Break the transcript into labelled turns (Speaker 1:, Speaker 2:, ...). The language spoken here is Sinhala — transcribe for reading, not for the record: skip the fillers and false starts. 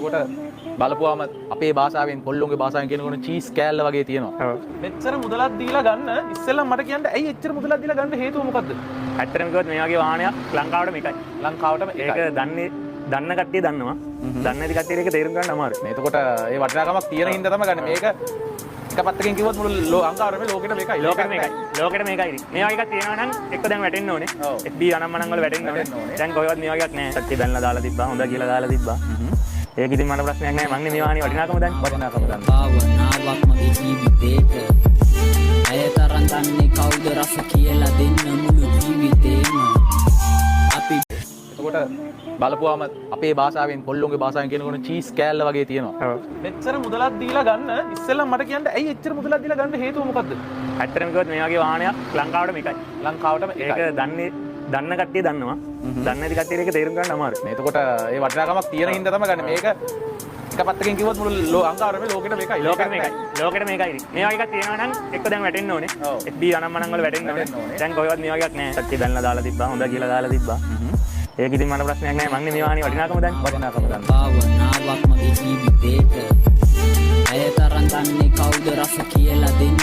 Speaker 1: එතකොට බලපුවාම අපේ භාෂාවෙන් කොල්ලොන්ගේ භාෂාවෙන් කියනකොට චීස් කෑල්ල වගේ තියෙනවා. මෙච්චර මුදලක් දීලා ගන්න ඉස්සෙල්ලා මට කියන්න ඇයි එච්චර මුදලක් දීලා ගන්න හේතුව මොකද්ද?
Speaker 2: ඇත්තටම කිව්වොත් මේ වගේ වාහනයක් ලංකාවට මේකයි.
Speaker 1: ලංකාවටම
Speaker 2: ඒක දන්න කට්ටිය දන්නවා. දන්නේ නැති කට්ටියට ඒක තේරුම් ගන්න අමාරුයි.
Speaker 1: එතකොට ඒ වටිනාකමක් තියෙන හින්දා තමයි ගන්න. මේක එක පැත්තකින් කිව්වොත් මුළු ලංකාවටම ලෝකෙට මේකයි.
Speaker 2: ලෝකෙට මේකයි. මේ වගේ එකක් තියෙනවා නම් එක්ක දැන් වැටෙන්න ඕනේ. FB අනම්මනම් වල වැටෙන්න ඕනේ. දැන් කොහෙවත් මේ වගේ එකක් නැහැ. සත්‍ය බැලලා දාලා තිබ්බා. හොඳ කියලා දාලා තිබ්බා. ඒක ඉතින් මට ප්‍රශ්නයක් නැහැ. මන්නේ මේ වාහනේ වටිනාකම දන්නේ.
Speaker 3: භාවනාවක් මගේ ජීවිතේට අය තරම් දන්නේ කවුද රස කියලා දෙන්න මුළු ජීවිතේම අපි
Speaker 1: එතකොට බලපුවාම අපේ භාෂාවෙන් කොල්ලොන්ගේ භාෂාවෙන් කියනකොට චීස් කෑල්ල වගේ තියෙනවා. මෙච්චර මුදලක් දීලා ගන්න ඉස්සෙල්ලා මට කියන්න ඇයි එච්චර මුදලක් දීලා ගන්න හේතුව මොකද්ද?
Speaker 2: ඇත්තටම කිව්වොත් මේ වගේ වාහනයක් ලංකාවට මේකයි.
Speaker 1: ලංකාවටම
Speaker 2: ඒක දන්න කට්ටිය දන්නවා. දන්නේ නැති කට්ටියට ඒක තේරුම් ගන්න අමාරුයි.
Speaker 1: එතකොට ඒ වටිනාකමක් තියෙන හින්දා තමයි ගන්න. මේක එක පැත්තකින් කිව්වොත් මුළු ලංකාවටම ලෝකෙට මේකයි.
Speaker 2: ලෝකෙට මේකයි. මේ වගේ එකක් තියෙනවා නම් එක්ක දැන් වැටෙන්න ඕනේ. FB අනම්මනම් වල වැටෙන්න ඕනේ. දැන් කොහෙවත් මේ වගේ එකක් නැහැ. සත්‍ය බැලලා දාලා තිබ්බා. හොඳ කියලා දාලා තිබ්බා. ඒක ඉතින් මට ප්‍රශ්නයක් නැහැ. මන්නේ මේ වාහනේ වටිනාකම දන්නේ.
Speaker 3: භාවනාවක් මගේ ජීවිතේට අය තරම් දන්නේ කවුද රස කියලා දෙන්න